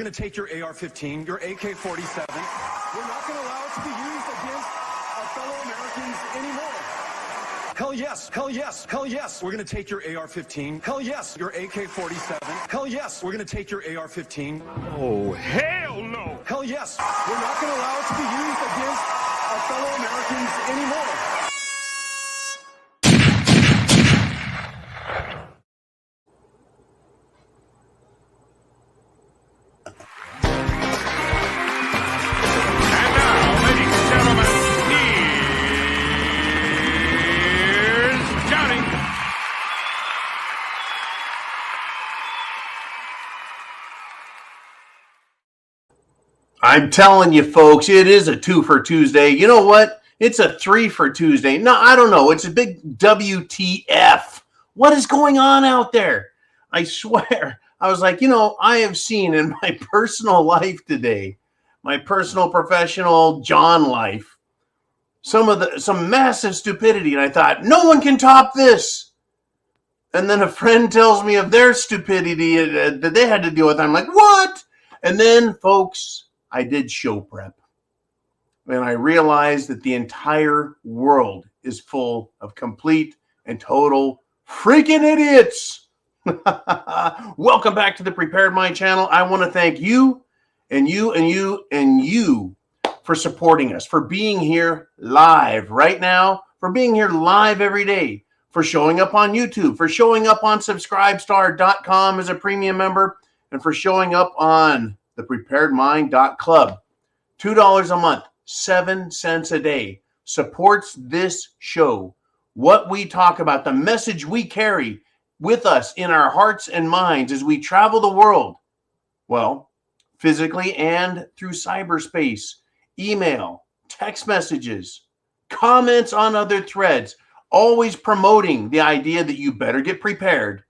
going to take your AR-15, your AK-47. We're not going to allow it to be used against our fellow Americans anymore. Hell yes, hell yes, hell yes. We're going to take your AR-15. Hell yes, your AK-47. Hell yes, we're going to take your AR-15. Oh, hell no. Hell yes, we're not going to allow it to be used against our fellow Americans anymore. I'm telling you, folks, it is a 2 for Tuesday. You know what? It's a 3 for Tuesday. No, I don't know. It's a big WTF. What is going on out there? I swear. I was like, I have seen in my personal life today, my personal professional John life, some massive stupidity. And I thought, no one can top this. And then a friend tells me of their stupidity that they had to deal with. I'm like, what? And then, folks, I did show prep, and I realized that the entire world is full of complete and total freaking idiots. Welcome back to the Prepared Mind channel. I want to thank you and you and you and you for supporting us, for being here live right now, for being here live every day, for showing up on YouTube, for showing up on subscribestar.com as a premium member, and for showing up on thepreparedmind.club. $2 a month, 7 cents a day supports this show. What we talk about, the message we carry with us in our hearts and minds as we travel the world. Well, physically and through cyberspace, email, text messages, comments on other threads, always promoting the idea that you better get prepared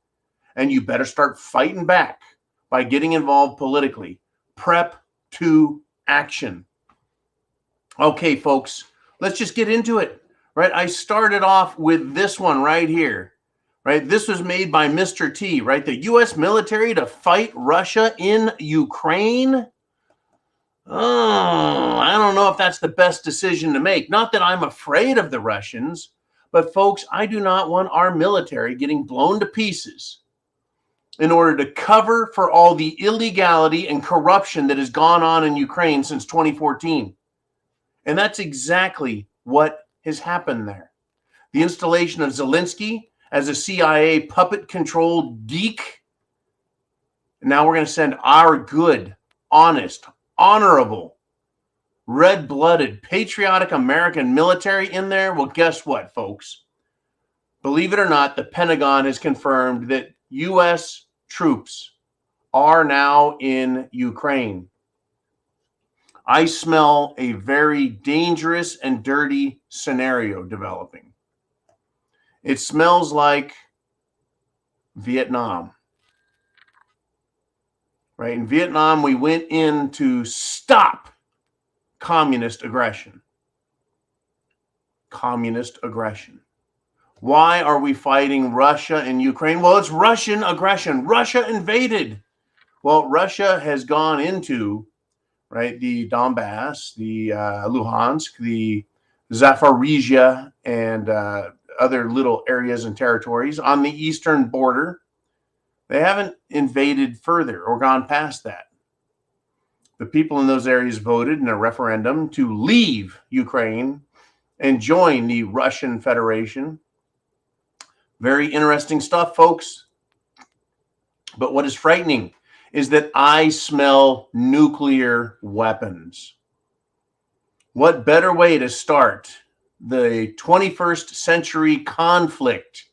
and you better start fighting back by getting involved politically. Prep to action. Okay, folks, let's just get into it, right? I started off with this one right here, right? This was made by Mr. T, right? The U.S. military to fight Russia in Ukraine. Oh, I don't know if that's the best decision to make. Not that I'm afraid of the Russians, but folks, I do not want our military getting blown to pieces in order to cover for all the illegality and corruption that has gone on in Ukraine since 2014. And that's exactly what has happened there. The installation of Zelensky as a CIA puppet-controlled geek. Now we're going to send our good, honest, honorable, red-blooded, patriotic American military in there. Well, guess what, folks? Believe it or not, the Pentagon has confirmed that U.S. troops are now in Ukraine. I smell a very dangerous and dirty scenario developing. It smells like Vietnam. Right? In Vietnam, we went in to stop communist aggression. Communist aggression. Why are we fighting Russia and Ukraine? Well, it's Russian aggression. Russia invaded. Well, Russia has gone into, right, the Donbass, the Luhansk, the Zaporizhia, and other little areas and territories on the eastern border. They haven't invaded further or gone past that. The people in those areas voted in a referendum to leave Ukraine and join the Russian Federation. Very interesting stuff, folks. But what is frightening is that I smell nuclear weapons. What better way to start the 21st century conflict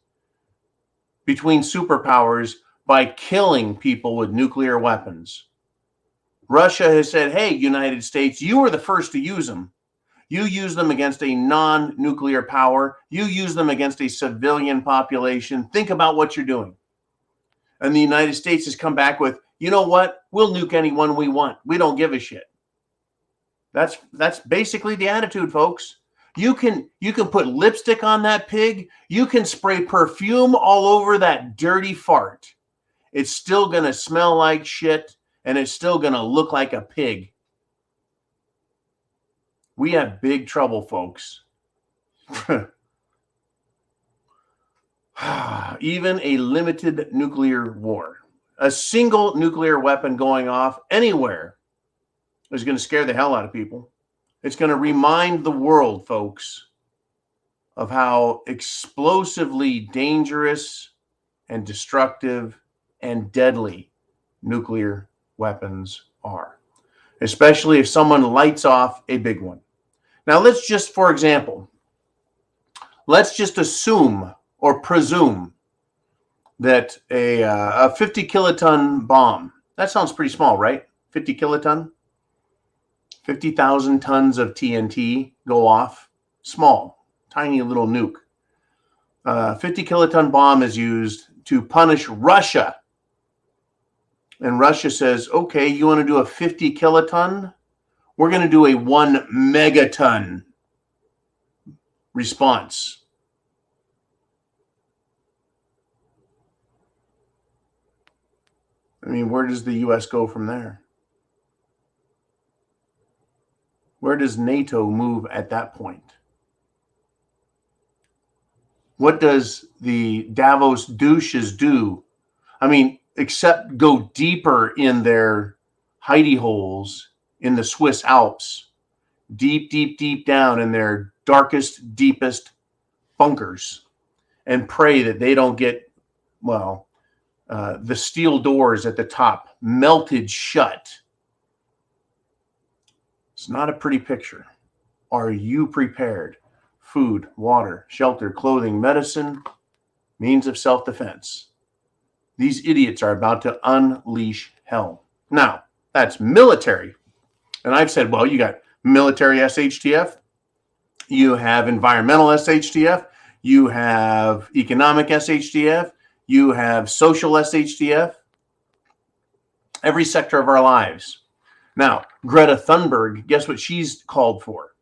between superpowers by killing people with nuclear weapons? Russia has said, hey, United States, you were the first to use them. You use them against a non-nuclear power. You use them against a civilian population. Think about what you're doing. And the United States has come back with, you know what? We'll nuke anyone we want. We don't give a shit. That's basically the attitude, folks. You can put lipstick on that pig. You can spray perfume all over that dirty fart. It's still going to smell like shit, and it's still going to look like a pig. We have big trouble, folks. Even a limited nuclear war, a single nuclear weapon going off anywhere is going to scare the hell out of people. It's going to remind the world, folks, of how explosively dangerous and destructive and deadly nuclear weapons are, especially if someone lights off a big one. Now, let's just, for example, let's just assume or presume that a 50 kiloton bomb, that sounds pretty small, right? 50 kiloton, 50,000 tons of TNT go off, small, tiny little nuke. 50 kiloton bomb is used to punish Russia. And Russia says, okay, you want to do a 50 kiloton? We're going to do a 1 megaton response. I mean, where does the U.S. go from there? Where does NATO move at that point? What does the Davos douches do? I mean, except go deeper in their hidey holes in the Swiss Alps, deep, deep, deep down in their darkest, deepest bunkers, and pray that they don't get, well, the steel doors at the top melted shut. It's not a pretty picture. Are you prepared? Food, water, shelter, clothing, medicine, means of self-defense. These idiots are about to unleash hell. Now, that's military. And I've said, well, you got military SHTF, you have environmental SHTF, you have economic SHTF, you have social SHTF, every sector of our lives. Now, Greta Thunberg, guess what she's called for?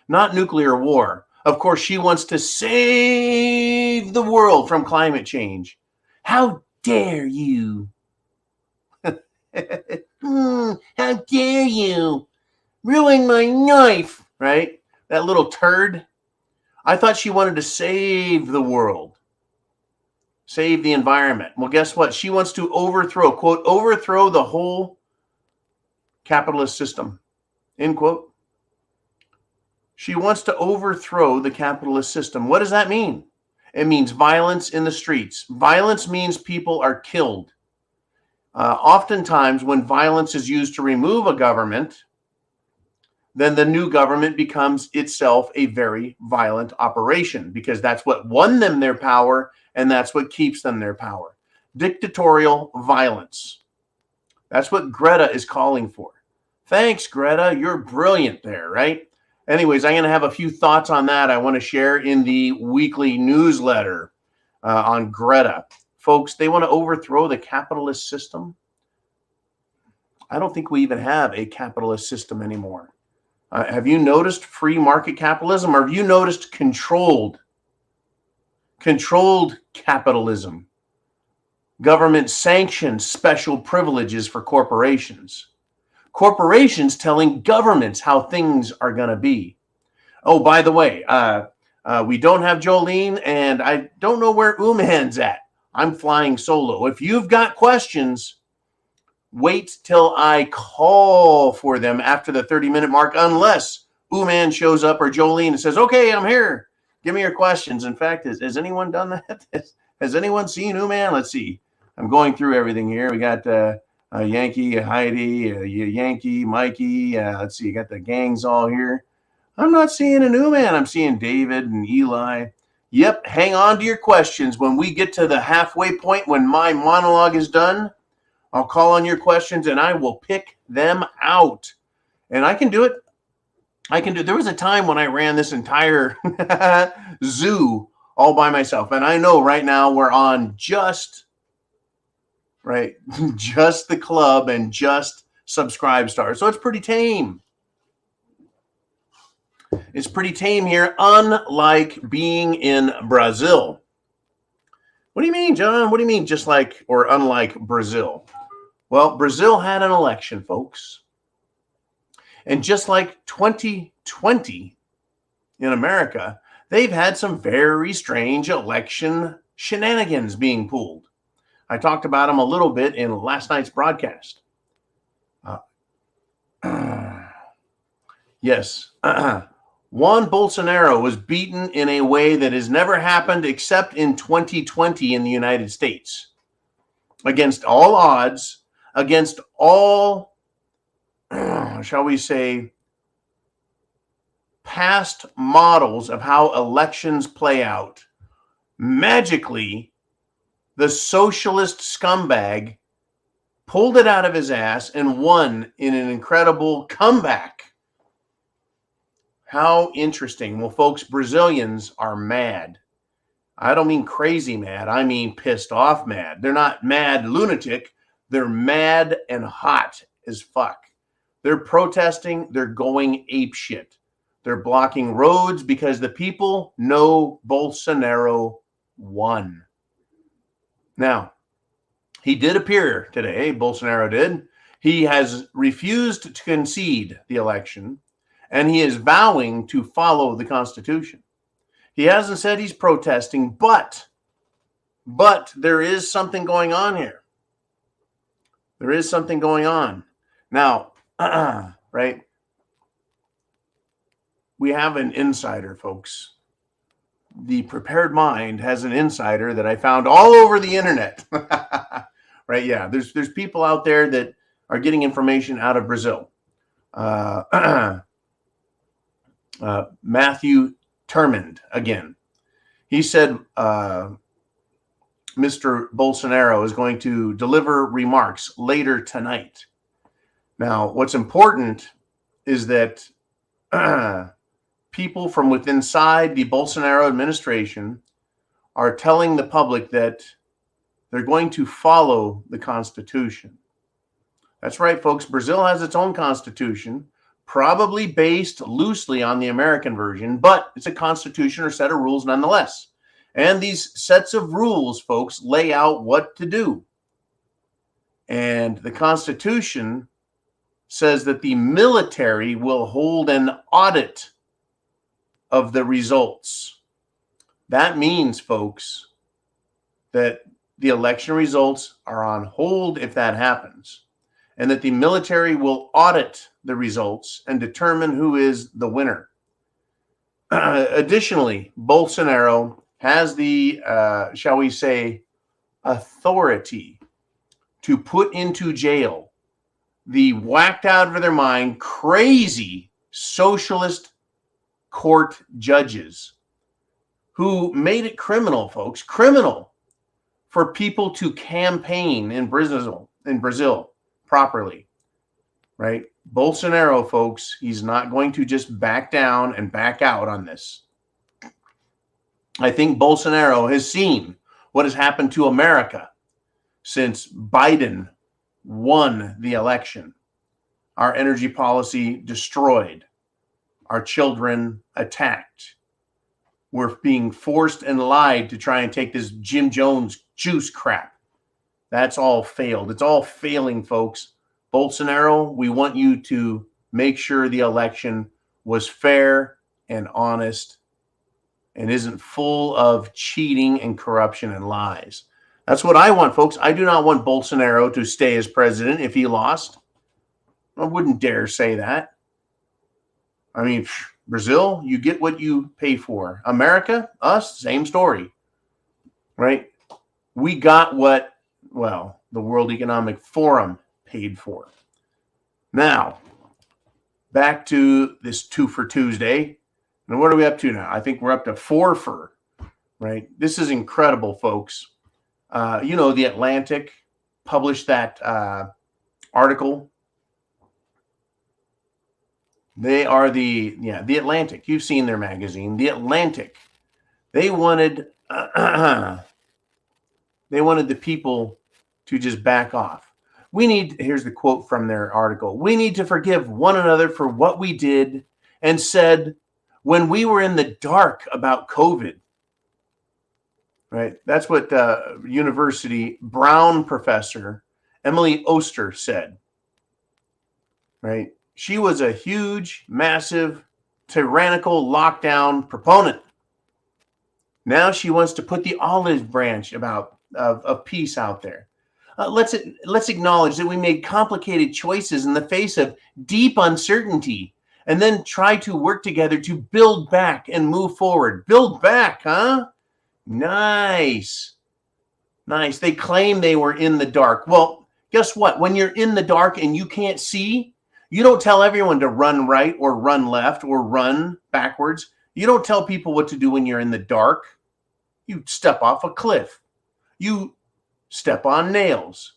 Not nuclear war. Of course, she wants to save the world from climate change. How dare you? How dare you ruin my knife, right? That little turd. I thought she wanted to save the world, save the environment. Well, guess what? She wants to overthrow, quote, overthrow the whole capitalist system, end quote. She wants to overthrow the capitalist system. What does that mean? It means violence in the streets. Violence means people are killed. Oftentimes, when violence is used to remove a government, then the new government becomes itself a very violent operation, because that's what won them their power, and that's what keeps them their power. Dictatorial violence. That's what Greta is calling for. Thanks, Greta. You're brilliant there, right? Anyways, I'm going to have a few thoughts on that I want to share in the weekly newsletter on Greta. Folks, they want to overthrow the capitalist system. I don't think we even have a capitalist system anymore. Have you noticed free market capitalism, or have you noticed controlled capitalism? Government sanctioned special privileges for corporations. Corporations telling governments how things are going to be. Oh, by the way, we don't have Jolene, and I don't know where Uman's at. I'm flying solo. If you've got questions, wait till I call for them after the 30-minute mark, unless Uman shows up or Jolene and says, okay, I'm here. Give me your questions. In fact, has anyone done that? Has anyone seen Uman? Let's see. I'm going through everything here. We got Yankee, Heidi, Yankee, Mikey. Let's see. You got the gangs all here. I'm not seeing an Uman. I'm seeing David and Eli. Yep. Hang on to your questions. When we get to the halfway point, when my monologue is done, I'll call on your questions and I will pick them out. And I can do it. There was a time when I ran this entire zoo all by myself. And I know right now we're on just the club and just Subscribe Star. So it's pretty tame. It's pretty tame here, unlike being in Brazil. What do you mean, John? What do you mean just like or unlike Brazil? Well, Brazil had an election, folks. And just like 2020 in America, they've had some very strange election shenanigans being pulled. I talked about them a little bit in last night's broadcast. Yes. Juan Bolsonaro was beaten in a way that has never happened except in 2020 in the United States. Against all odds, against all, shall we say, past models of how elections play out, magically, the socialist scumbag pulled it out of his ass and won in an incredible comeback. How interesting. Well, folks, Brazilians are mad. I don't mean crazy mad. I mean pissed off mad. They're not mad lunatic. They're mad and hot as fuck. They're protesting. They're going apeshit. They're blocking roads because the people know Bolsonaro won. Now, he did appear today, Bolsonaro did. He has refused to concede the election, and he is vowing to follow the Constitution. He hasn't said he's protesting, but there is something going on here. There is something going on. Now, right? We have an insider, folks. The Prepared Mind has an insider that I found all over the internet. Right? Yeah, there's people out there that are getting information out of Brazil. Matthew Turmond again. He said Mr. Bolsonaro is going to deliver remarks later tonight. Now, what's important is that people from within inside the Bolsonaro administration are telling the public that they're going to follow the Constitution. That's right, folks. Brazil has its own constitution, probably based loosely on the American version, but it's a constitution or set of rules nonetheless. And these sets of rules, folks, lay out what to do. And the Constitution says that the military will hold an audit of the results. That means, folks, that the election results are on hold if that happens, and that the military will audit the results and determine who is the winner. Additionally, Bolsonaro has the, shall we say, authority to put into jail the whacked out of their mind, crazy socialist court judges who made it criminal, folks, criminal for people to campaign in Brazil properly, right? Bolsonaro, folks, he's not going to just back down and back out on this. I think Bolsonaro has seen what has happened to America since Biden won the election. Our energy policy destroyed. Our children attacked. We're being forced and lied to try and take this Jim Jones juice crap. That's all failed. It's all failing, folks. Bolsonaro, we want you to make sure the election was fair and honest and isn't full of cheating and corruption and lies. That's what I want, folks. I do not want Bolsonaro to stay as president if he lost. I wouldn't dare say that. I mean, Brazil, you get what you pay for. America, us, same story, right? We got what, well, the World Economic Forum paid for. Now, back to this Two-fer Tuesday. And what are we up to now? I think we're up to four-fer, right? This is incredible, folks. You know, The Atlantic published that article. They are the Atlantic. You've seen their magazine, The Atlantic. They wanted the people to just back off. Here's the quote from their article. We need to forgive one another for what we did and said when we were in the dark about COVID. Right? That's what university Brown professor Emily Oster said, right? She was a huge, massive, tyrannical lockdown proponent. Now she wants to put the olive branch of peace out there. Let's acknowledge that we made complicated choices in the face of deep uncertainty, and then try to work together to build back and move forward. Build back, huh? Nice. Nice. They claim they were in the dark. Well, guess what? When you're in the dark and you can't see, you don't tell everyone to run right or run left or run backwards. You don't tell people what to do when you're in the dark. You step off a cliff. You step on nails.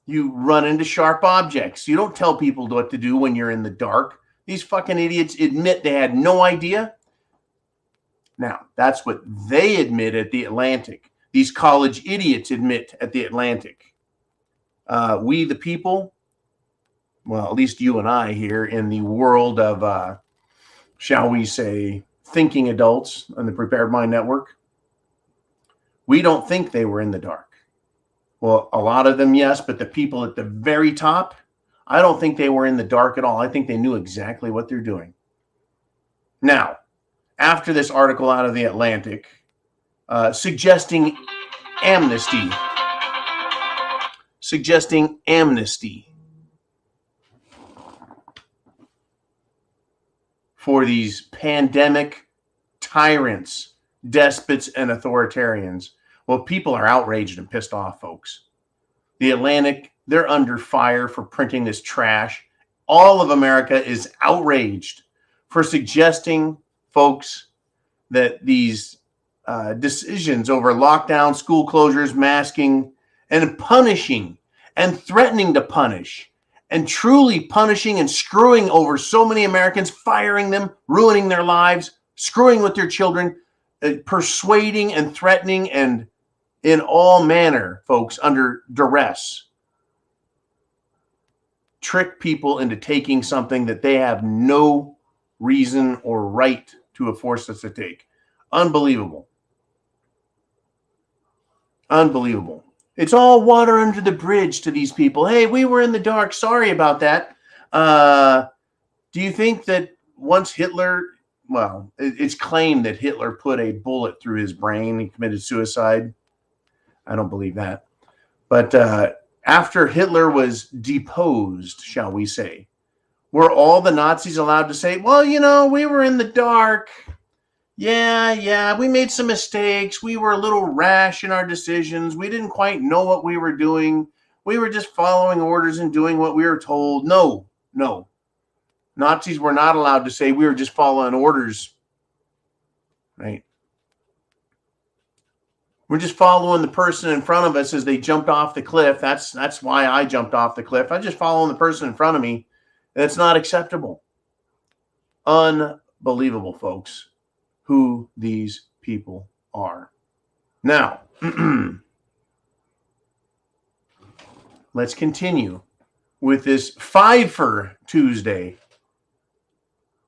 You run into sharp objects. You don't tell people what to do when you're in the dark. These fucking idiots admit they had no idea. Now, that's what they admit at the Atlantic. These college idiots admit at the Atlantic. We, the people, well, at least you and I here in the world of, shall we say, thinking adults on the Prepared Mind Network, we don't think they were in the dark. Well, a lot of them, yes, but the people at the very top, I don't think they were in the dark at all. I think they knew exactly what they're doing. Now, after this article out of the Atlantic, suggesting amnesty for these pandemic tyrants, despots, and authoritarians. Well, people are outraged and pissed off, folks. The Atlantic, they're under fire for printing this trash. All of America is outraged for suggesting, folks, that these decisions over lockdown, school closures, masking, and punishing and threatening to punish and truly punishing and screwing over so many Americans, firing them, ruining their lives, screwing with their children, persuading and threatening and in all manner, folks, under duress, trick people into taking something that they have no reason or right to have forced us to take. Unbelievable. Unbelievable. It's all water under the bridge to these people. Hey, we were in the dark. Sorry about that. Do you think that once Hitler, well, it's claimed that Hitler put a bullet through his brain and committed suicide? I don't believe that. But after Hitler was deposed, shall we say, were all the Nazis allowed to say, well, you know, we were in the dark. Yeah, we made some mistakes. We were a little rash in our decisions. We didn't quite know what we were doing. We were just following orders and doing what we were told. No. Nazis were not allowed to say we were just following orders. Right? We're just following the person in front of us as they jumped off the cliff. That's why I jumped off the cliff. I'm just following the person in front of me. That's not acceptable. Unbelievable, folks, who these people are. Now, let's continue with this 5-fer Tuesday.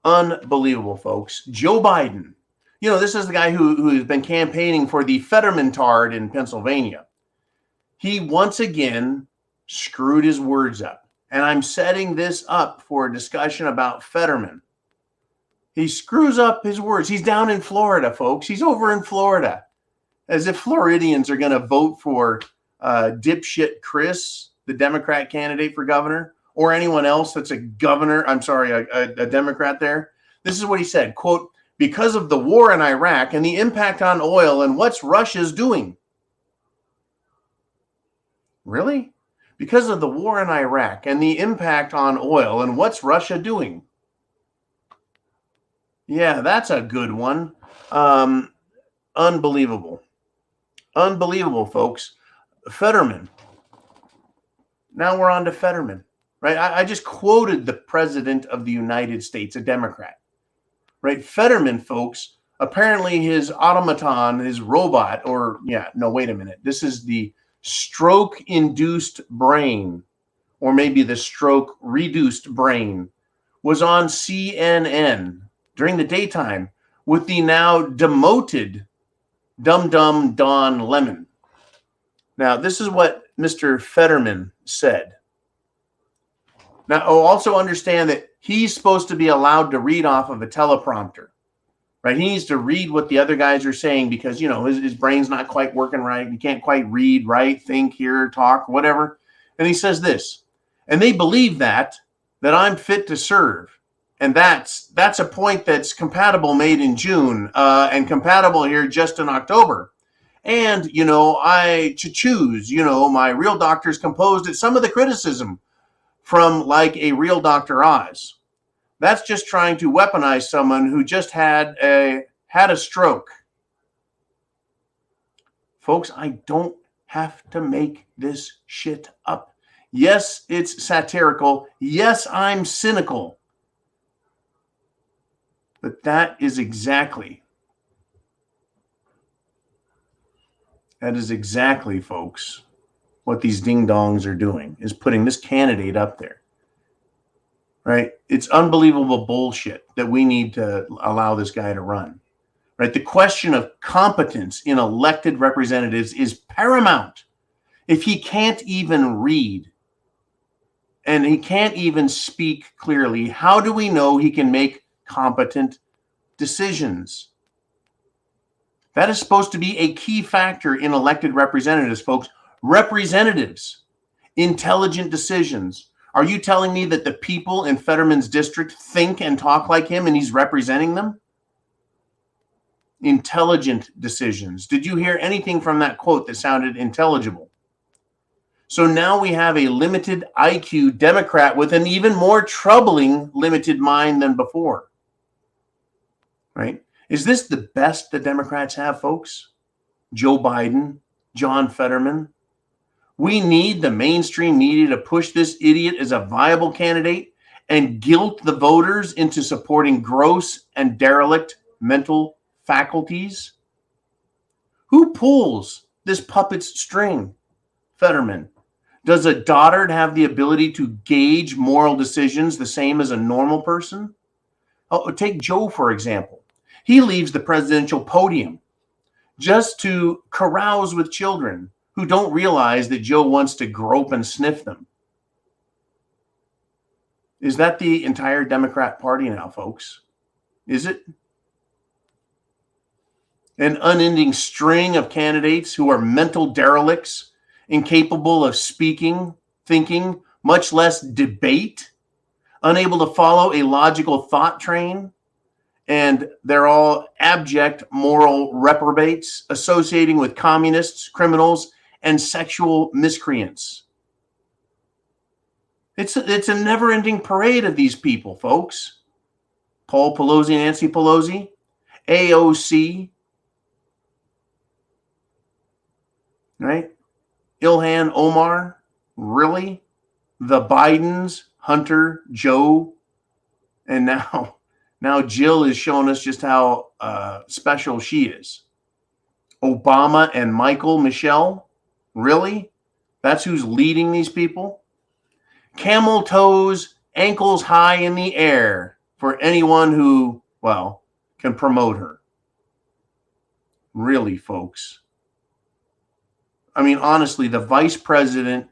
Unbelievable, folks. Joe Biden. You know, this is the guy who has been campaigning for the Fetterman tard in Pennsylvania. He once again screwed his words up. And I'm setting this up for a discussion about Fetterman. He screws up his words. He's down in Florida, folks. He's over in Florida. As if Floridians are going to vote for dipshit Chris, the Democrat candidate for governor, or anyone else that's a governor, a Democrat there. This is what he said, quote, because of the war in Iraq and the impact on oil and what's Russia's doing. Really? Because of the war in Iraq and the impact on oil and what's Russia doing? Yeah, that's a good one. Unbelievable. Unbelievable, folks. Fetterman. Now we're on to Fetterman, right? I just quoted the President of the United States, a Democrat, right? Fetterman, folks, apparently his automaton, his robot, wait a minute. This is the stroke-induced brain, or maybe the stroke-reduced brain, was on CNN during the daytime with the now demoted Dum Dum Don Lemon. Now, this is what Mr. Fetterman said. Now, also understand that he's supposed to be allowed to read off of a teleprompter, right? He needs to read what the other guys are saying because, his brain's not quite working right. He can't quite read, right? Think, hear, talk, whatever. And he says this, and they believe that I'm fit to serve. And that's a point that's compatible made in June and compatible here just in October. And, I to choose, my real doctors composed at some of the criticism from like a real Dr. Oz. That's just trying to weaponize someone who just had a stroke. Folks, I don't have to make this shit up. Yes, it's satirical. Yes, I'm cynical. But that is exactly, folks, what these ding-dongs are doing, is putting this candidate up there, right? It's unbelievable bullshit that we need to allow this guy to run, right? The question of competence in elected representatives is paramount. If he can't even read and he can't even speak clearly, how do we know he can make competent decisions? That is supposed to be a key factor in elected representatives, folks. Representatives, intelligent decisions. Are you telling me that the people in Fetterman's district think and talk like him and he's representing them? Intelligent decisions. Did you hear anything from that quote that sounded intelligible? So now we have a limited IQ Democrat with an even more troubling limited mind than before. Right? Is this the best the Democrats have, folks? Joe Biden, John Fetterman. We need the mainstream media to push this idiot as a viable candidate and guilt the voters into supporting gross and derelict mental faculties. Who pulls this puppet's string? Fetterman. Does a dotard have the ability to gauge moral decisions the same as a normal person? Oh, take Joe, for example. He leaves the presidential podium just to carouse with children who don't realize that Joe wants to grope and sniff them. Is that the entire Democrat Party now, folks? Is it? An unending string of candidates who are mental derelicts, incapable of speaking, thinking, much less debate, unable to follow a logical thought train, and they're all abject moral reprobates associating with communists, criminals, and sexual miscreants. It's a never-ending parade of these people, folks. Paul Pelosi, Nancy Pelosi, AOC, right? Ilhan Omar, really? The Bidens, Hunter, Joe, and now Jill is showing us just how special she is. Obama and Michelle, really? That's who's leading these people? Camel toes, ankles high in the air for anyone who, can promote her. Really, folks. I mean, honestly, the vice president,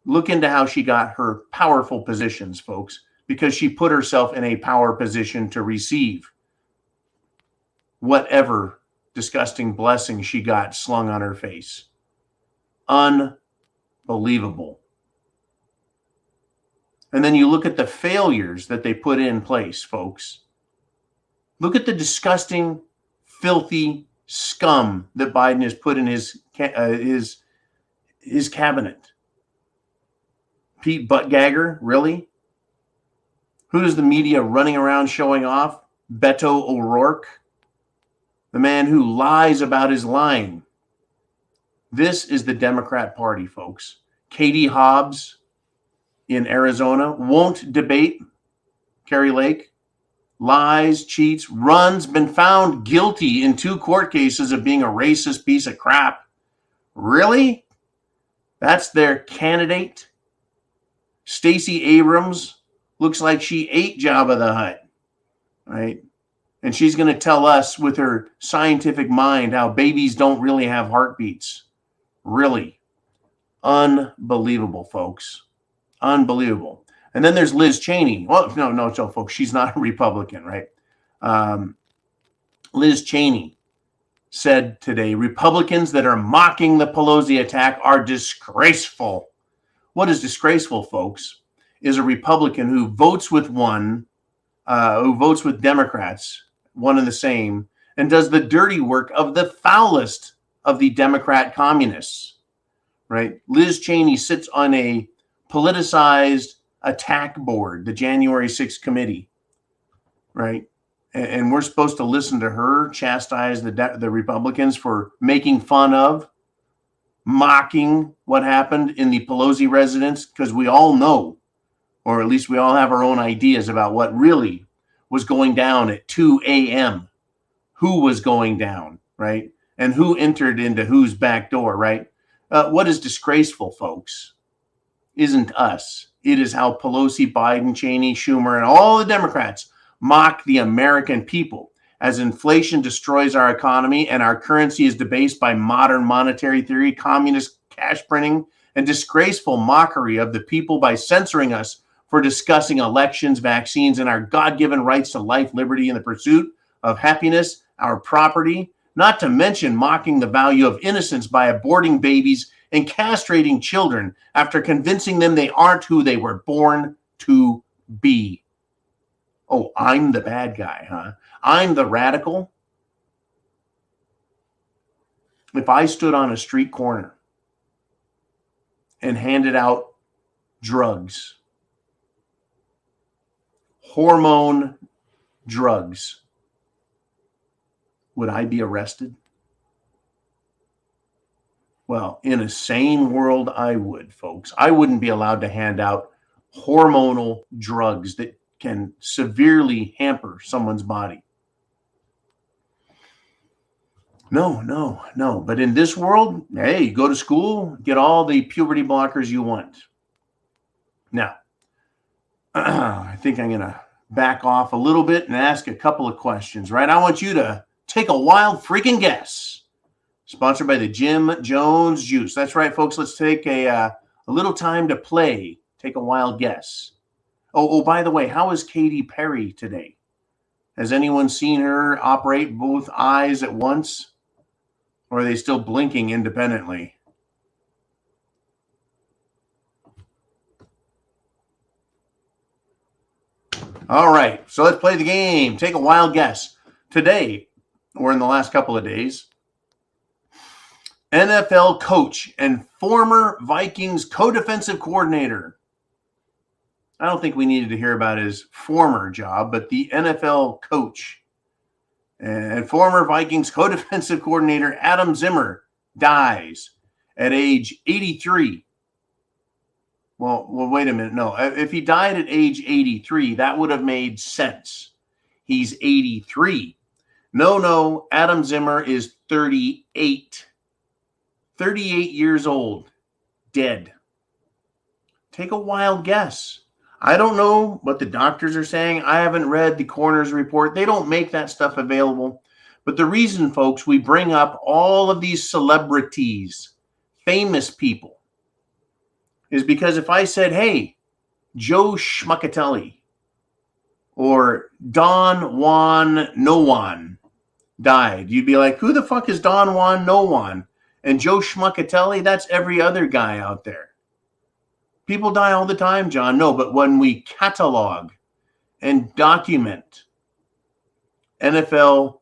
look into how she got her powerful positions, folks, because she put herself in a power position to receive whatever disgusting blessing she got slung on her face. Unbelievable. And then you look at the failures that they put in place, folks. Look at the disgusting, filthy scum that Biden has put in his cabinet. Pete Buttigieg, really? Who is the media running around showing off? Beto O'Rourke, the man who lies about his lying. This is the Democrat Party, folks. Katie Hobbs in Arizona won't debate Kari Lake. Lies, cheats, runs, been found guilty in 2 court cases of being a racist piece of crap. Really? That's their candidate? Stacey Abrams looks like she ate Jabba the Hutt, right? And she's going to tell us with her scientific mind how babies don't really have heartbeats. Really? Unbelievable, folks. Unbelievable. And then there's Liz Cheney. Well, no, folks, she's not a Republican, right? Liz Cheney said today, Republicans that are mocking the Pelosi attack are disgraceful. What is disgraceful, folks, is a Republican who votes with Democrats, one and the same, and does the dirty work of the foulest of the Democrat communists, right? Liz Cheney sits on a politicized attack board, the January 6th committee, right? And we're supposed to listen to her chastise the Republicans for making fun of, mocking what happened in the Pelosi residence, because we all know, or at least we all have our own ideas about what really was going down at 2 a.m., who was going down, right? And who entered into whose back door, right? What is disgraceful, folks, isn't us. It is how Pelosi, Biden, Cheney, Schumer, and all the Democrats mock the American people as inflation destroys our economy and our currency is debased by modern monetary theory, communist cash printing, and disgraceful mockery of the people by censoring us for discussing elections, vaccines, and our God-given rights to life, liberty, and the pursuit of happiness, our property, not to mention mocking the value of innocence by aborting babies and castrating children after convincing them they aren't who they were born to be. Oh, I'm the bad guy, huh? I'm the radical. If I stood on a street corner and handed out drugs, hormone drugs, would I be arrested? Well, in a sane world, I would, folks. I wouldn't be allowed to hand out hormonal drugs that can severely hamper someone's body. No. But in this world, hey, go to school, get all the puberty blockers you want. Now, I think I'm going to back off a little bit and ask a couple of questions, right? I want you to take a wild freaking guess. Sponsored by the Jim Jones Juice. That's right, folks. Let's take a little time to play. Take a wild guess. Oh, by the way, how is Katy Perry today? Has anyone seen her operate both eyes at once? Or are they still blinking independently? All right, so let's play the game. Take a wild guess. Today, or in the last couple of days, NFL coach and former Vikings co-defensive coordinator. I don't think we needed to hear about his former job, but the NFL coach and former Vikings co-defensive coordinator Adam Zimmer dies at age 83. Well, wait a minute. No, if he died at age 83, that would have made sense. He's 83. No, Adam Zimmer is 38. 38 years old, dead. Take a wild guess. I don't know what the doctors are saying. I haven't read the coroner's report. They don't make that stuff available. But the reason, folks, we bring up all of these celebrities, famous people, is because if I said, hey, Joe Schmuckatelli or Don Juan No One died, you'd be like, who the fuck is Don Juan No One? And Joe Schmuckatelli, that's every other guy out there. People die all the time, John. No, but when we catalog and document NFL,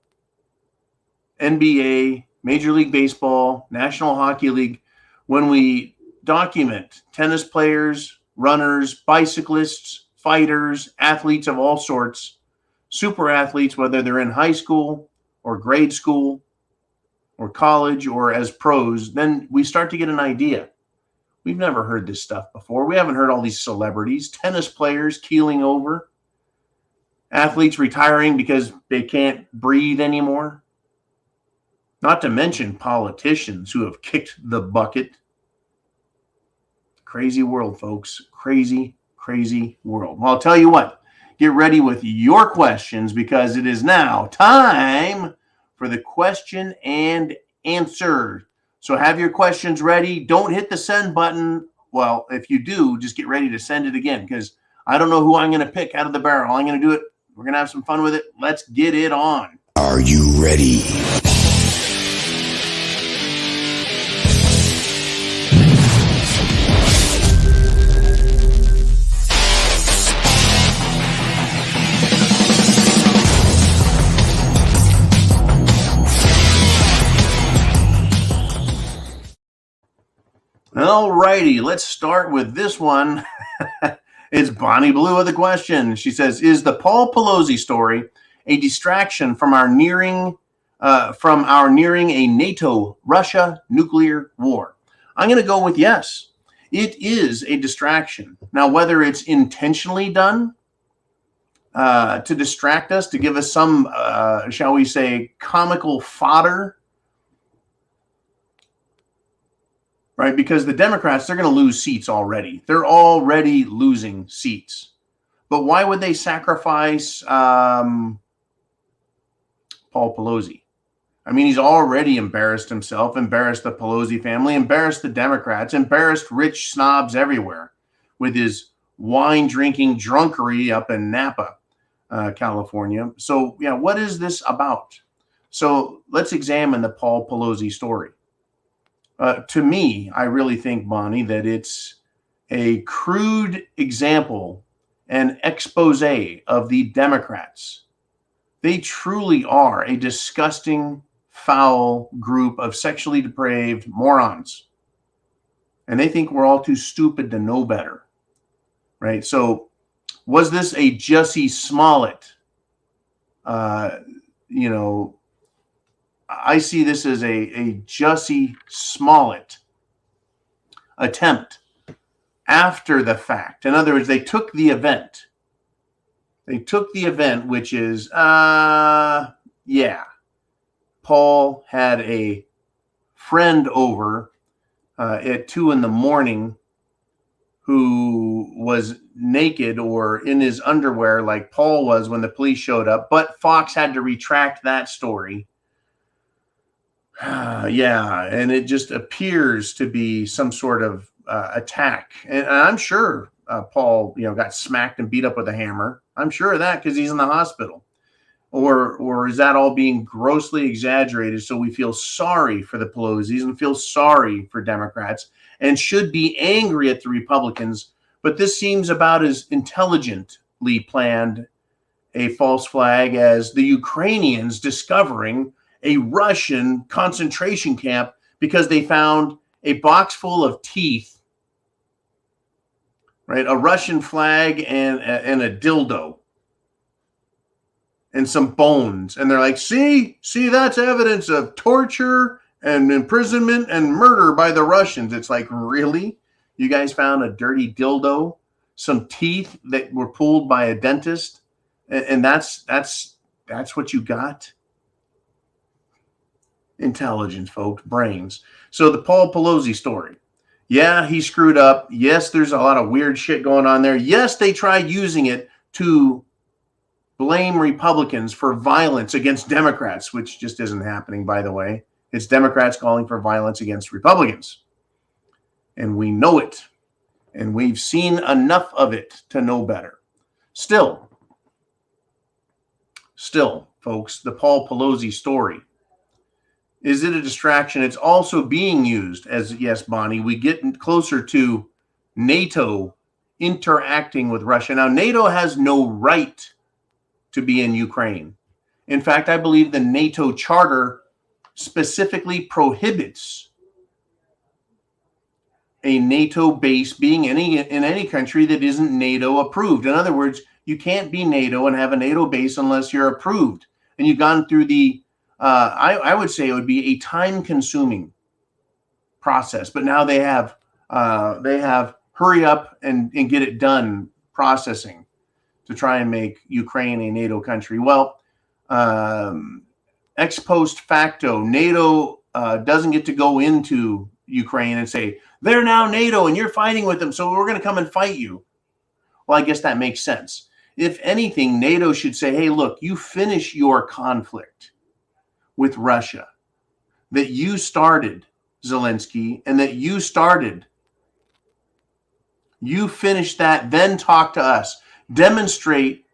NBA, Major League Baseball, National Hockey League, when we document tennis players, runners, bicyclists, fighters, athletes of all sorts, super athletes, whether they're in high school or grade school or college or as pros, then we start to get an idea. We've never heard this stuff before. We haven't heard all these celebrities, tennis players keeling over, athletes retiring because they can't breathe anymore. Not to mention politicians who have kicked the bucket. Crazy world, folks. Crazy world. Well, I'll tell you what. Get ready with your questions because it is now time for the question and answer. So have your questions ready. Don't hit the send button. Well, if you do, just get ready to send it again, because I don't know who I'm going to pick out of the barrel. I'm going to do it. We're going to have some fun with it. Let's get it on. Are you ready? All righty, let's start with this one. It's Bonnie Blue with a question. She says, "Is the Paul Pelosi story a distraction from our nearing a NATO-Russia nuclear war?" I'm going to go with yes. It is a distraction. Now, whether it's intentionally done to distract us, to give us some, shall we say, comical fodder, right? Because the Democrats, they're going to lose seats already. They're already losing seats. But why would they sacrifice Paul Pelosi? I mean, he's already embarrassed himself, embarrassed the Pelosi family, embarrassed the Democrats, embarrassed rich snobs everywhere with his wine-drinking drunkery up in Napa, California. So, yeah, what is this about? So let's examine the Paul Pelosi story. To me, I really think, Bonnie, that it's a crude example and expose of the Democrats. They truly are a disgusting, foul group of sexually depraved morons. And they think we're all too stupid to know better, right? So was this a Jussie Smollett, I see this as a Jussie Smollett attempt after the fact. In other words, they took the event. Which is, Paul had a friend over at 2 a.m. who was naked or in his underwear like Paul was when the police showed up. But Fox had to retract that story. And it just appears to be some sort of attack. And I'm sure Paul, got smacked and beat up with a hammer. I'm sure of that because he's in the hospital. Or is that all being grossly exaggerated so we feel sorry for the Pelosi's and feel sorry for Democrats and should be angry at the Republicans? But this seems about as intelligently planned a false flag as the Ukrainians discovering a Russian concentration camp because they found a box full of teeth, right? A Russian flag and a dildo and some bones. And they're like, see, that's evidence of torture and imprisonment and murder by the Russians. It's like, really? You guys found a dirty dildo, some teeth that were pulled by a dentist, and that's what you got? Intelligence, folks, brains. So the Paul Pelosi story. Yeah, he screwed up. Yes, there's a lot of weird shit going on there. Yes, they tried using it to blame Republicans for violence against Democrats, which just isn't happening, by the way. It's Democrats calling for violence against Republicans. And we know it. And we've seen enough of it to know better. Still, folks, the Paul Pelosi story. Is it a distraction? It's also being used as, yes, Bonnie, we get closer to NATO interacting with Russia. Now, NATO has no right to be in Ukraine. In fact, I believe the NATO charter specifically prohibits a NATO base being in any country that isn't NATO approved. In other words, you can't be NATO and have a NATO base unless you're approved. And you've gone through the I would say it would be a time-consuming process, but now they have hurry up and get it done processing to try and make Ukraine a NATO country. Well, ex post facto, NATO doesn't get to go into Ukraine and say, they're now NATO and you're fighting with them, so we're going to come and fight you. Well, I guess that makes sense. If anything, NATO should say, hey, look, you finish your conflict with Russia that you started Zelensky, and that you started. You finish that, then talk to us. Demonstrate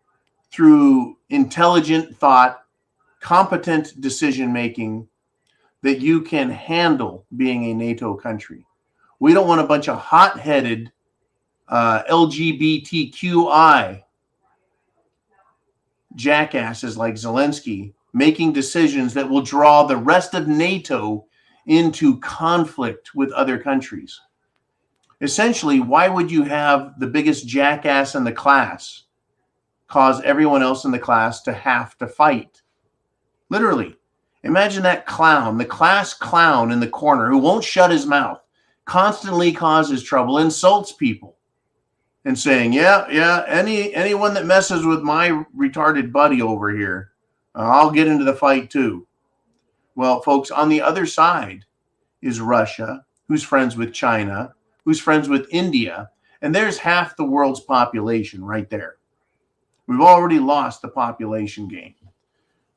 through intelligent thought, competent decision making, that you can handle being a NATO country. We don't want a bunch of hot-headed LGBTQI jackasses like Zelensky making decisions that will draw the rest of NATO into conflict with other countries. Essentially, why would you have the biggest jackass in the class cause everyone else in the class to have to fight? Literally. Imagine that clown, the class clown in the corner who won't shut his mouth, constantly causes trouble, insults people, and saying, anyone that messes with my retarded buddy over here, I'll get into the fight too. Well, folks, on the other side is Russia, who's friends with China, who's friends with India, and there's half the world's population right there. We've already lost the population game.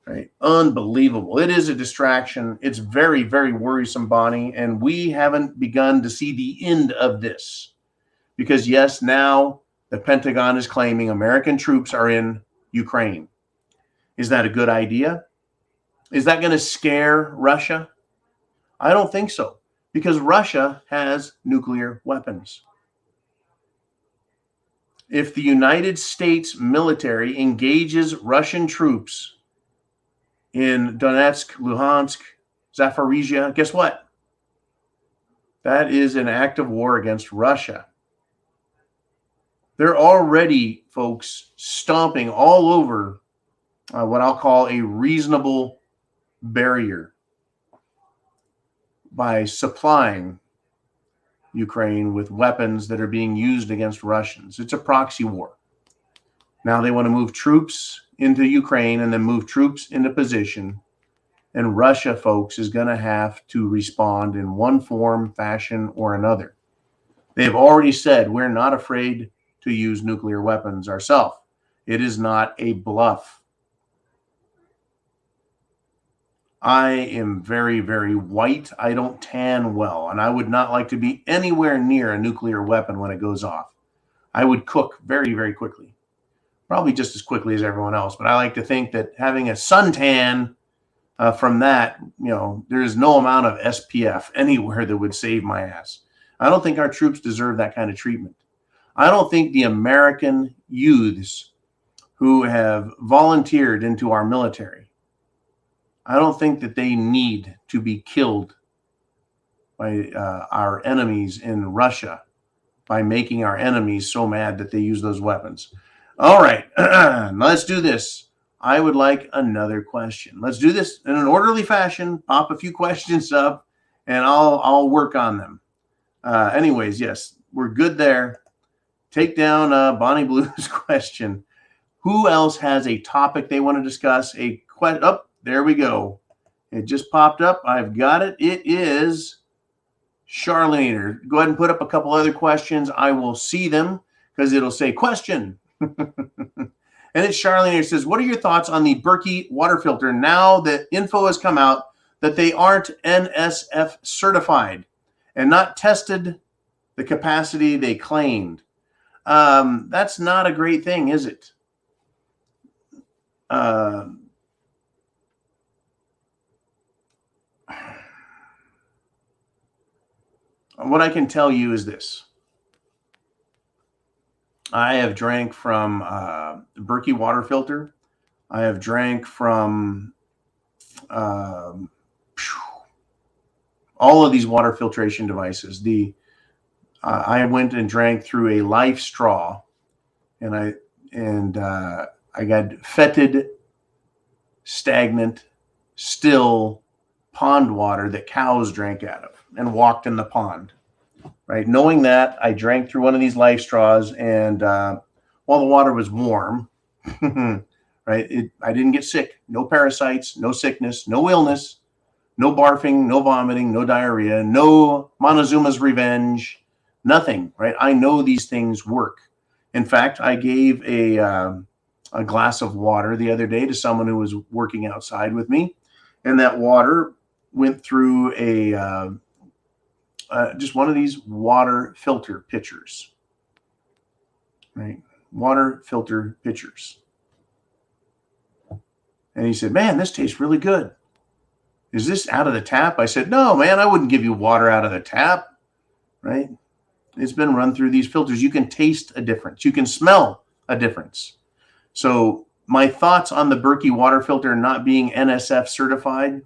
Right? Unbelievable. It is a distraction. It's very, very worrisome, Bonnie, and we haven't begun to see the end of this. Because, yes, now the Pentagon is claiming American troops are in Ukraine. Is that a good idea? Is that going to scare Russia? I don't think so, because Russia has nuclear weapons. If the United States military engages Russian troops in Donetsk, Luhansk, Zaporizhia, guess what? That is an act of war against Russia. They're already, folks, stomping all over what I'll call a reasonable barrier by supplying Ukraine with weapons that are being used against Russians. It's a proxy war. Now they want to move troops into Ukraine and then move troops into position. And Russia, folks, is going to have to respond in one form, fashion, or another. They have already said we're not afraid to use nuclear weapons ourselves. It is not a bluff. I am very, very white. I don't tan well, and I would not like to be anywhere near a nuclear weapon when it goes off. I would cook very, very quickly. Probably just as quickly as everyone else, but I like to think that having a suntan from that, there is no amount of SPF anywhere that would save my ass. I don't think our troops deserve that kind of treatment. I don't think the American youths who have volunteered into our military, I don't think that they need to be killed by our enemies in Russia by making our enemies so mad that they use those weapons. All right, let's do this. I would like another question. Let's do this in an orderly fashion. Pop a few questions up, and I'll work on them. Anyways, yes, we're good there. Take down Bonnie Blue's question. Who else has a topic they want to discuss? Oh, there we go. It just popped up. I've got it. It is Charlene. Go ahead and put up a couple other questions. I will see them because it'll say question. And it's Charlene. It says, what are your thoughts on the Berkey water filter now that info has come out that they aren't NSF certified and not tested the capacity they claimed? That's not a great thing, is it? What I can tell you is this. I have drank from Berkey water filter. I have drank from all of these water filtration devices. I went and drank through a Life straw, and I got fetid, stagnant, still pond water that cows drank out of and walked in the pond. Right, knowing that, I drank through one of these Life straws, and while the water was warm, right, I didn't get sick. No parasites, no sickness, no illness, no barfing, no vomiting, no diarrhea, no Montezuma's revenge, nothing. Right, I know these things work. In fact, I gave a glass of water the other day to someone who was working outside with me, and that water went through a just one of these water filter pitchers, right? Water filter pitchers. And he said, man, this tastes really good. Is this out of the tap? I said, no, man, I wouldn't give you water out of the tap, right? It's been run through these filters. You can taste a difference. You can smell a difference. So my thoughts on the Berkey water filter not being NSF certified,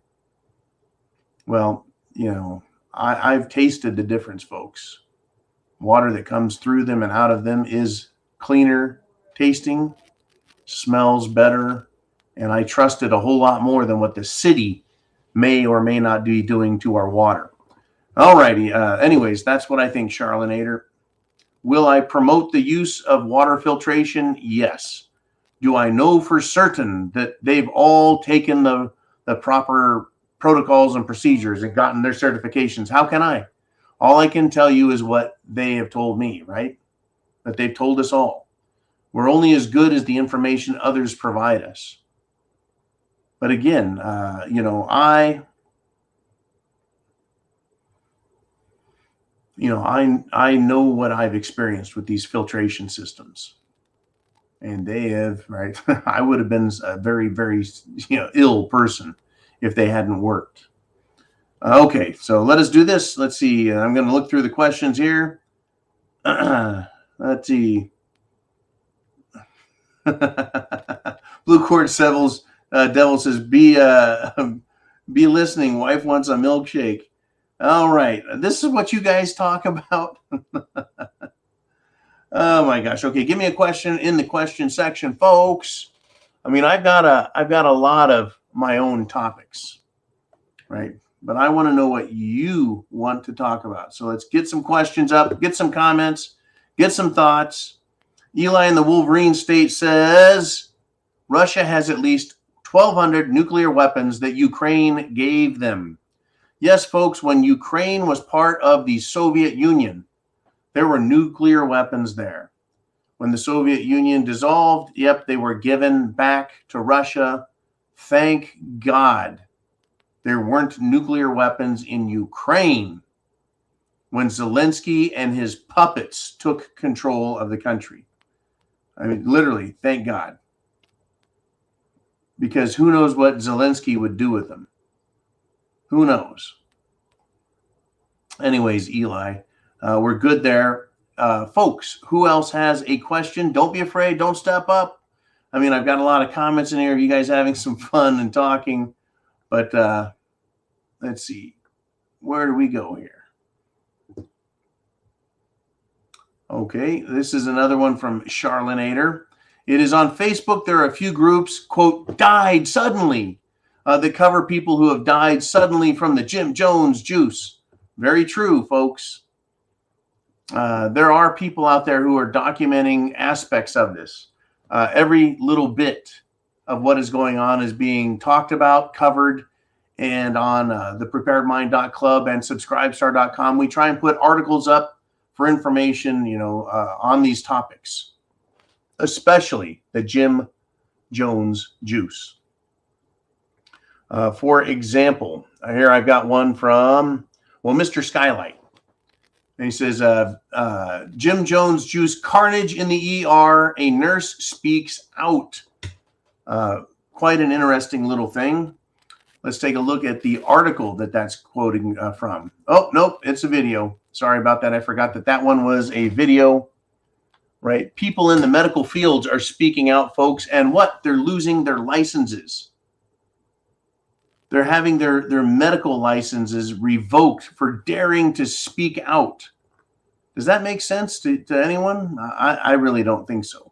well, you know, I've tasted the difference, folks. Water that comes through them and out of them is cleaner tasting, smells better, and I trust it a whole lot more than what the city may or may not be doing to our water. All righty. Anyways, that's what I think, Charlonator. Will I promote the use of water filtration? Yes. Do I know for certain that they've all taken the proper protocols and procedures and gotten their certifications? How can I? All I can tell you is what they have told me, right? That they've told us all. We're only as good as the information others provide us. But again, you know, I know what I've experienced with these filtration systems. And they have, right? I would have been a very, very, ill person if they hadn't worked. Okay, so let us do this. Let's see. I'm going to look through the questions here. Let's see. Blue Quartz Devil says, be listening. Wife wants a milkshake. All right. This is what you guys talk about. Oh my gosh. Okay, give me a question in the question section, folks. I mean, I've got a lot of my own topics, right? But I want to know what you want to talk about. So let's get some questions up, get some comments, get some thoughts. Eli in the Wolverine State says Russia has at least 1,200 nuclear weapons that Ukraine gave them. Yes, folks, when Ukraine was part of the Soviet Union, there were nuclear weapons there. When the Soviet Union dissolved, yep, they were given back to Russia. Thank God there weren't nuclear weapons in Ukraine when Zelensky and his puppets took control of the country. I mean, literally, thank God. Because who knows what Zelensky would do with them? Who knows? Anyways, Eli, we're good there. Folks, who else has a question? Don't be afraid. Don't step up. I mean, I've got a lot of comments in here. You guys having some fun and talking. But let's see. Where do we go here? Okay, this is another one from Charlonator. It is on Facebook. There are a few groups, quote, died suddenly, that cover people who have died suddenly from the Jim Jones juice. Very true, folks. There are people out there who are documenting aspects of this. Every little bit of what is going on is being talked about, covered, and on thepreparedmind.club and subscribestar.com. We try and put articles up for information, on these topics, especially the Jim Jones juice. For example, here I've got one from, Mr. Skylight. And he says, Jim Jones juice carnage in the ER. A nurse speaks out. Quite an interesting little thing. Let's take a look at the article that's quoting from. Oh, nope, it's a video. Sorry about that. I forgot that one was a video, right? People in the medical fields are speaking out, folks, and they're losing their licenses. They're having their medical licenses revoked for daring to speak out. Does that make sense to anyone? I really don't think so.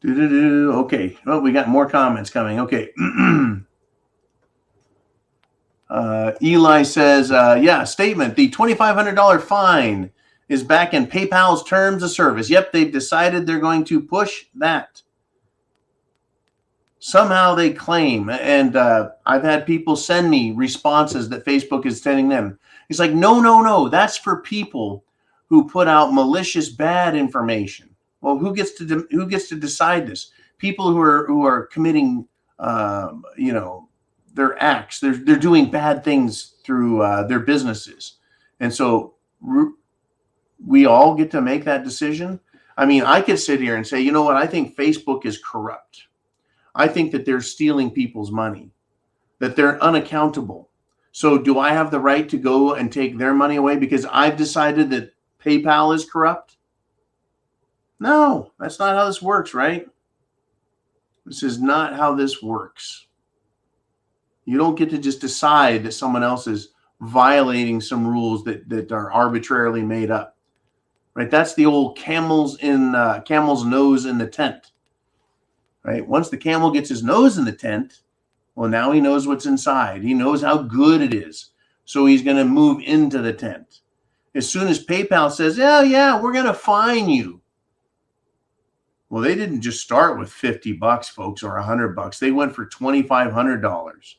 Okay. Well, we got more comments coming. Okay. Eli says, statement. The $2,500 fine is back in PayPal's terms of service. Yep, they've decided they're going to push that. Somehow they claim, and I've had people send me responses that Facebook is sending them. It's like, no. That's for people who put out malicious, bad information. Well, who gets to decide this? People who are committing, their acts. They're doing bad things through their businesses, and so we all get to make that decision. I mean, I could sit here and say, you know what? I think Facebook is corrupt. I think that they're stealing people's money, that they're unaccountable. So do I have the right to go and take their money away because I've decided that PayPal is corrupt? No, that's not how this works, right? This is not how this works. You don't get to just decide that someone else is violating some rules that are arbitrarily made up, right? That's the old camel's nose in the tent, right? Once the camel gets his nose in the tent, well, now he knows what's inside. He knows how good it is. So he's going to move into the tent. As soon as PayPal says, yeah, we're going to fine you. Well, they didn't just start with $50, folks, or $100. They went for $2,500.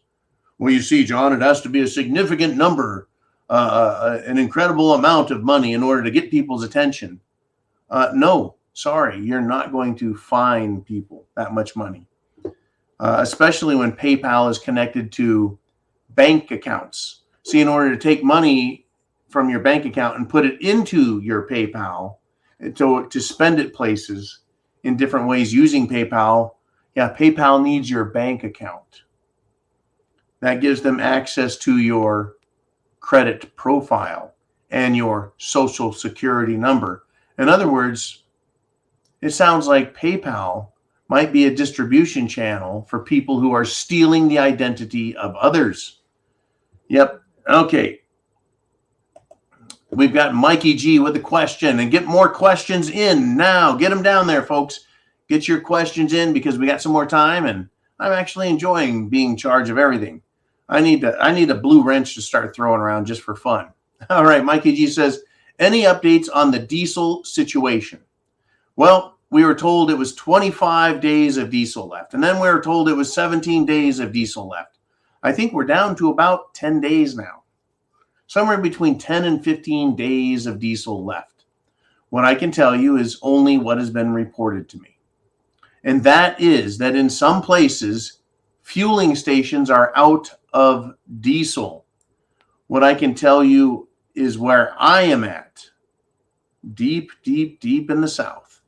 Well, you see, John, it has to be a significant number, an incredible amount of money in order to get people's attention. No, sorry, you're not going to fine people that much money. Especially when PayPal is connected to bank accounts. See, in order to take money from your bank account and put it into your PayPal to spend it places in different ways using PayPal, PayPal needs your bank account. That gives them access to your credit profile and your social security number. In other words, it sounds like PayPal might be a distribution channel for people who are stealing the identity of others. Yep. Okay. We've got Mikey G with a question, and get more questions in now. Get them down there, folks. Get your questions in because we got some more time, and I'm actually enjoying being in charge of everything. I need a blue wrench to start throwing around just for fun. All right. Mikey G says, any updates on the diesel situation? Well, we were told it was 25 days of diesel left. And then we were told it was 17 days of diesel left. I think we're down to about 10 days now. Somewhere between 10 and 15 days of diesel left. What I can tell you is only what has been reported to me. And that is that in some places, fueling stations are out of diesel. What I can tell you is where I am at, deep, deep, deep in the South.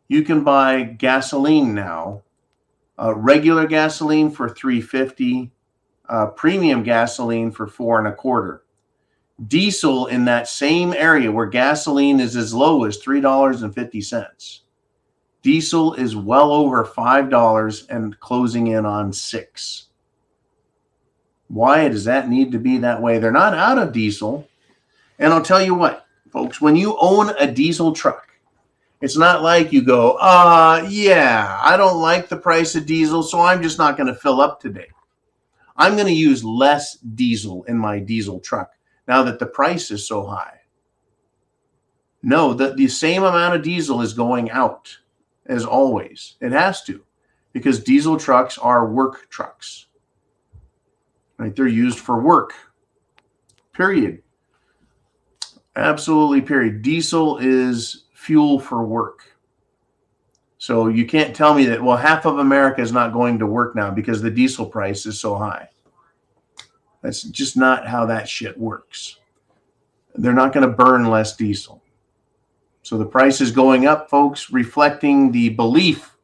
You can buy gasoline now, regular gasoline for $3.50, premium gasoline for $4.25. Diesel in that same area where gasoline is as low as $3.50. Diesel is well over $5 and closing in on $6. Why does that need to be that way? They're not out of diesel. And I'll tell you what, folks, when you own a diesel truck, it's not like you go, I don't like the price of diesel, so I'm just not going to fill up today. I'm going to use less diesel in my diesel truck now that the price is so high. No, the same amount of diesel is going out as always. It has to, because diesel trucks are work trucks. Right? They're used for work. Period. Absolutely, period. Diesel is fuel for work. So you can't tell me that, well, half of America is not going to work now because the diesel price is so high. That's just not how that shit works. They're not going to burn less diesel. So the price is going up, folks, reflecting the belief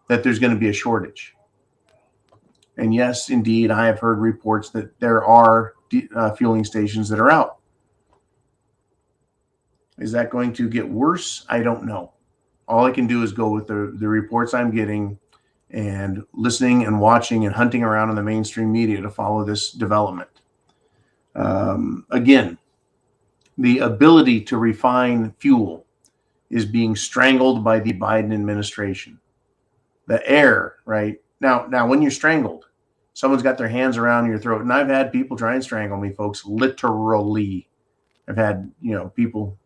that there's going to be a shortage. And yes, indeed, I have heard reports that there are fueling stations that are out. Is that going to get worse? I don't know. All I can do is go with the reports I'm getting and listening and watching and hunting around in the mainstream media to follow this development. Again, the ability to refine fuel is being strangled by the Biden administration. The air, right? Now, when you're strangled, someone's got their hands around your throat. And I've had people try and strangle me, folks, literally. I've had, people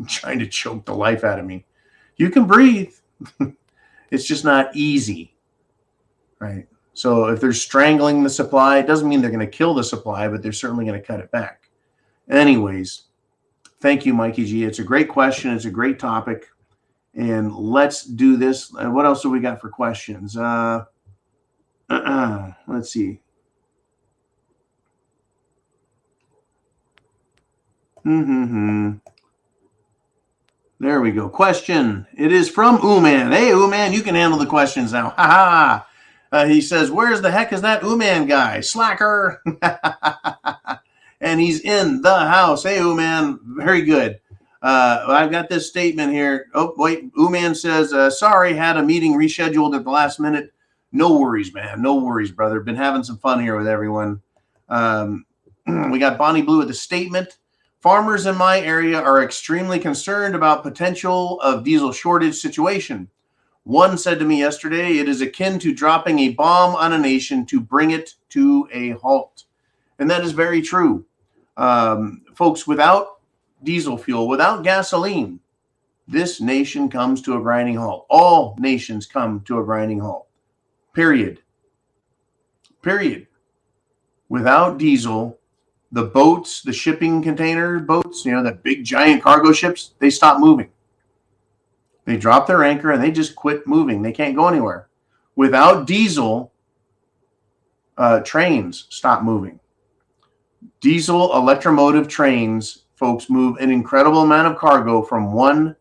trying to choke the life out of me. You can breathe. It's just not easy, right? So if they're strangling the supply, it doesn't mean they're going to kill the supply, but they're certainly going to cut it back. Anyways, thank you, Mikey G. It's a great question. It's a great topic. And let's do this. What else do we got for questions? Let's see. There we go. Question. It is from Uman. Hey, Uman, you can handle the questions now. Ha ha. He says, where's the heck is that Uman guy? Slacker. And he's in the house. Hey, Uman. Very good. I've got this statement here. Oh, wait. Uman says, sorry, had a meeting rescheduled at the last minute. No worries, man. No worries, brother. Been having some fun here with everyone. We got Bonnie Blue with a statement. Farmers in my area are extremely concerned about potential of diesel shortage situation. One said to me yesterday, it is akin to dropping a bomb on a nation to bring it to a halt. And that is very true. Folks, without diesel fuel, without gasoline, this nation comes to a grinding halt. All nations come to a grinding halt. Period. Period. Without diesel, the boats, the shipping container boats, the big giant cargo ships, they stop moving. They drop their anchor and they just quit moving. They can't go anywhere. Without diesel, trains stop moving. Diesel electromotive trains, folks, move an incredible amount of cargo from one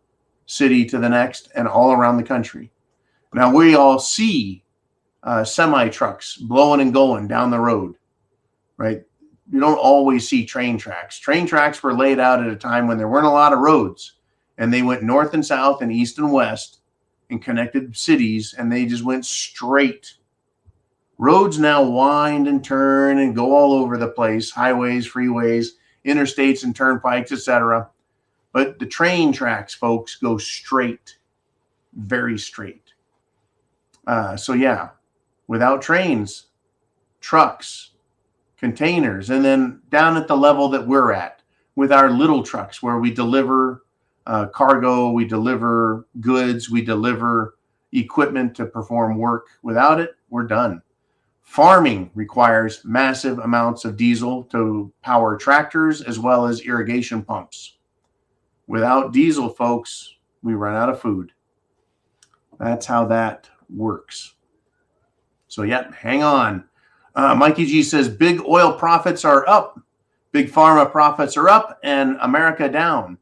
city to the next and all around the country. Now, we all see semi-trucks blowing and going down the road, right? You don't always see train tracks. Train tracks were laid out at a time when there weren't a lot of roads, and they went north and south and east and west and connected cities, and they just went straight. Roads now wind and turn and go all over the place, highways, freeways, interstates and turnpikes, etc. But the train tracks, folks, go straight, very straight. So yeah, without trains, trucks, containers, and then down at the level that we're at with our little trucks where we deliver cargo, we deliver goods, we deliver equipment to perform work. Without it, we're done. Farming requires massive amounts of diesel to power tractors as well as irrigation pumps. Without diesel, folks, we run out of food. That's how that works. So, yeah, hang on. Mikey G says, big oil profits are up, big pharma profits are up, and America down.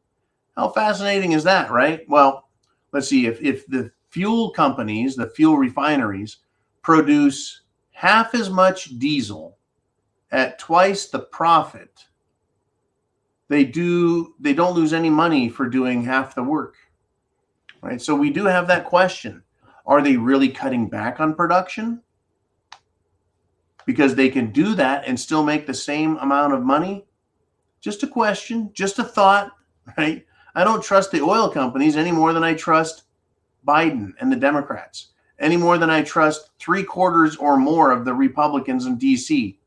How fascinating is that, right? Well, let's see. If the fuel companies, the fuel refineries, produce half as much diesel at twice the profit, they don't lose any money for doing half the work, right? So we do have that question. Are they really cutting back on production? Because they can do that and still make the same amount of money? Just a question, just a thought, right? I don't trust the oil companies any more than I trust Biden and the Democrats, any more than I trust 3/4 or more of the Republicans in D.C.,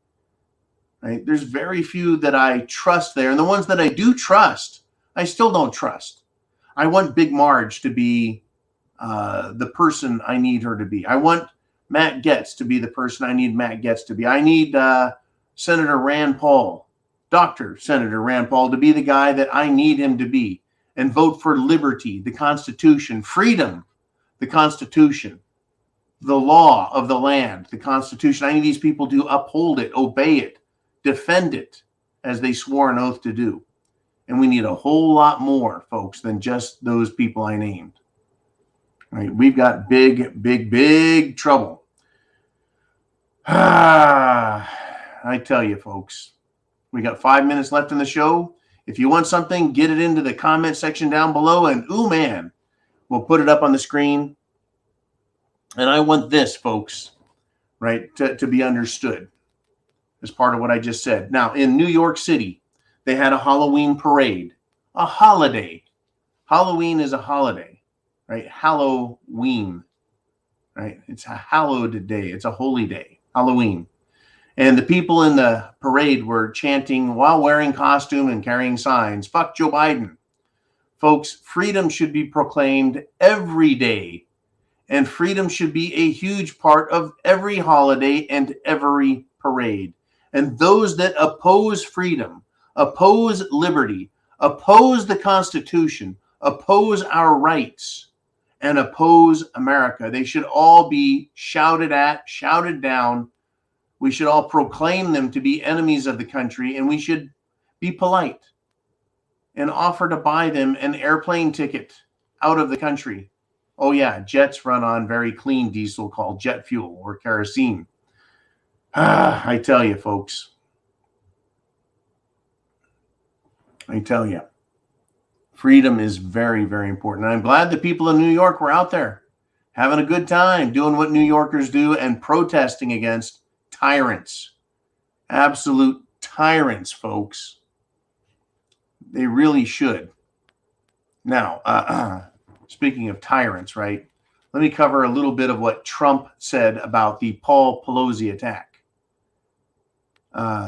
right? There's very few that I trust there. And the ones that I do trust, I still don't trust. I want Big Marge to be the person I need her to be. I want Matt Gaetz to be the person I need Matt Gaetz to be. I need Senator Rand Paul, Dr. Senator Rand Paul, to be the guy that I need him to be and vote for liberty, the Constitution, freedom, the Constitution, the law of the land, the Constitution. I need these people to uphold it, obey it, defend it as they swore an oath to do. And we need a whole lot more, folks, than just those people I named. Right? We've got big trouble. I tell you, folks, we got 5 minutes left in the show. If you want something, get it into the comment section down below, and man, we'll put it up on the screen. And I want this, folks, right, to be understood as part of what I just said. Now, in New York City, they had a Halloween parade, a holiday. Halloween is a holiday, right? Halloween, right? It's a hallowed day. It's a holy day, Halloween. And the people in the parade were chanting while wearing costume and carrying signs, "Fuck Joe Biden." Folks, freedom should be proclaimed every day. And freedom should be a huge part of every holiday and every parade. And those that oppose freedom, oppose liberty, oppose the Constitution, oppose our rights, and oppose America. They should all be shouted at, shouted down. We should all proclaim them to be enemies of the country, and we should be polite and offer to buy them an airplane ticket out of the country. Oh yeah, jets run on very clean diesel called jet fuel or kerosene. I tell you, folks. I tell you. Freedom is very, very important. And I'm glad the people in New York were out there having a good time, doing what New Yorkers do and protesting against tyrants. Absolute tyrants, folks. They really should. Now, speaking of tyrants, right? Let me cover a little bit of what Trump said about the Paul Pelosi attack.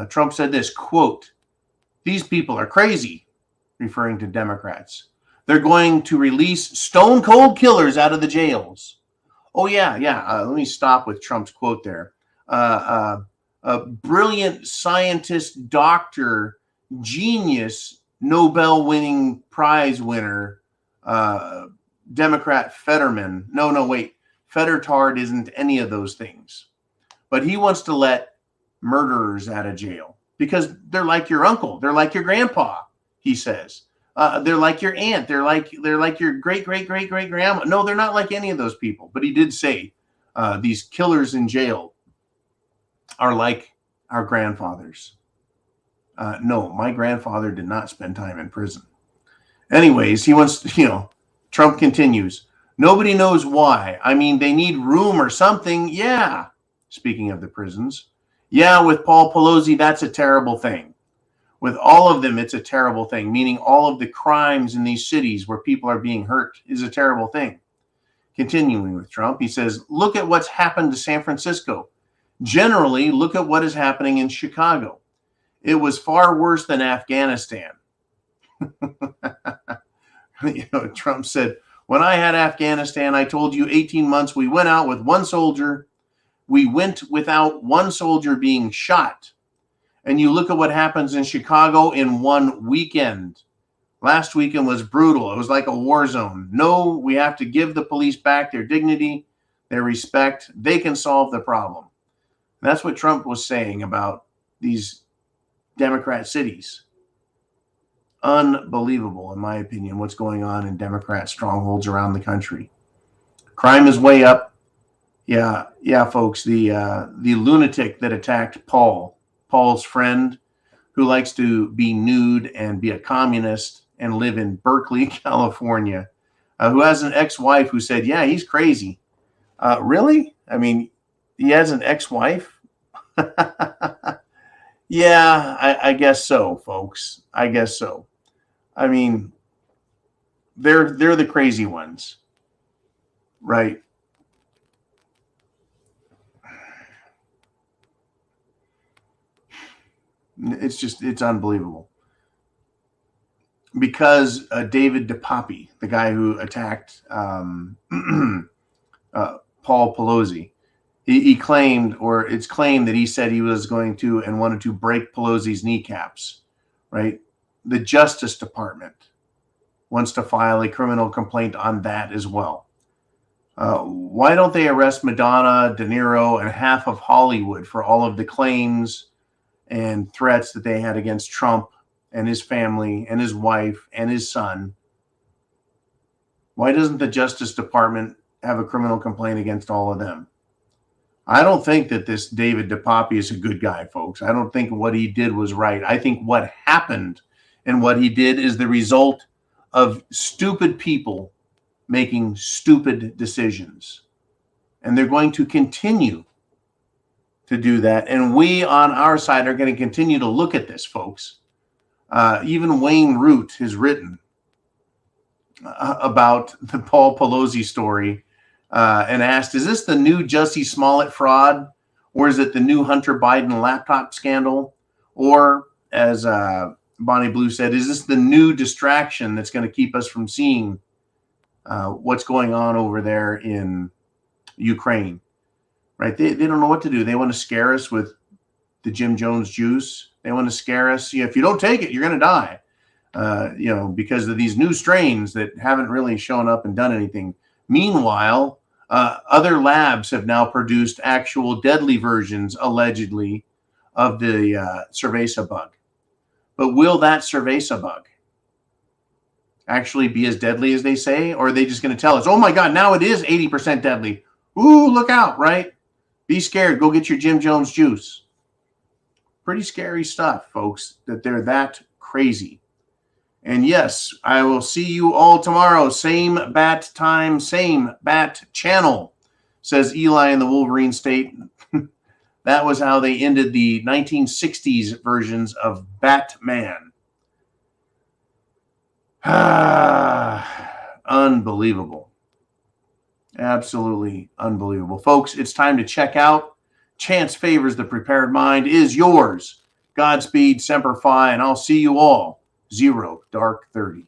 Trump said this, quote, "These people are crazy," referring to Democrats. "They're going to release stone cold killers out of the jails." Oh, yeah. Let me stop with Trump's quote there. A brilliant scientist, doctor, genius, Nobel-winning prize winner, Democrat Fetterman. No, wait. Fettertard isn't any of those things. But he wants to let murderers out of jail because they're like your uncle. They're like your grandpa, he says. They're like your aunt. They're like your great-great-great-great-grandma. No, they're not like any of those people. But he did say these killers in jail are like our grandfathers. No, my grandfather did not spend time in prison. Anyways, he wants, Trump continues. "Nobody knows why. I mean, they need room or something." Yeah. Speaking of the prisons. Yeah, with Paul Pelosi, that's a terrible thing. With all of them, it's a terrible thing, meaning all of the crimes in these cities where people are being hurt is a terrible thing. Continuing with Trump, he says, "Look at what's happened to San Francisco. Generally, look at what is happening in Chicago. It was far worse than Afghanistan." Trump said, "When I had Afghanistan, I told you 18 months we went out with one soldier. We went without one soldier being shot. And you look at what happens in Chicago in one weekend. Last weekend was brutal. It was like a war zone. No, we have to give the police back their dignity, their respect. They can solve the problem." And that's what Trump was saying about these Democrat cities. Unbelievable, in my opinion, what's going on in Democrat strongholds around the country. Crime is way up. Yeah, folks. The lunatic that attacked Paul's friend, who likes to be nude and be a communist and live in Berkeley, California, who has an ex-wife who said, "Yeah, he's crazy." Really? I mean, he has an ex-wife? Yeah, I guess so, folks. I guess so. I mean, they're the crazy ones, right? It's unbelievable. Because David DePape, the guy who attacked Paul Pelosi, he claimed, or it's claimed that he said he was going to and wanted to break Pelosi's kneecaps, right? The Justice Department wants to file a criminal complaint on that as well. Why don't they arrest Madonna, De Niro, and half of Hollywood for all of the claims and threats that they had against Trump and his family and his wife and his son? Why doesn't the Justice Department have a criminal complaint against all of them? I don't think that this David DePape is a good guy, folks. I don't think what he did was right. I think what happened and what he did is the result of stupid people making stupid decisions. And they're going to continue to do that. And we on our side are going to continue to look at this, folks. Even Wayne Root has written about the Paul Pelosi story and asked, is this the new Jussie Smollett fraud? Or is it the new Hunter Biden laptop scandal? Or, as Bonnie Blue said, is this the new distraction that's going to keep us from seeing what's going on over there in Ukraine? Right? They don't know what to do. They want to scare us with the Jim Jones juice. They want to scare us. If you don't take it, you're going to die. Because of these new strains that haven't really shown up and done anything. Meanwhile, other labs have now produced actual deadly versions, allegedly, of the cerveza bug. But will that cerveza bug actually be as deadly as they say? Or are they just going to tell us, oh my God, now it is 80% deadly. Ooh, look out, right? Be scared. Go get your Jim Jones juice. Pretty scary stuff, folks, that they're that crazy. And yes, I will see you all tomorrow. Same bat time, same bat channel, says Eli in the Wolverine State. That was how they ended the 1960s versions of Batman. Unbelievable. Absolutely unbelievable. Folks, it's time to check out. Chance favors the prepared mind is yours. Godspeed, Semper Fi, and I'll see you all 0 dark 30.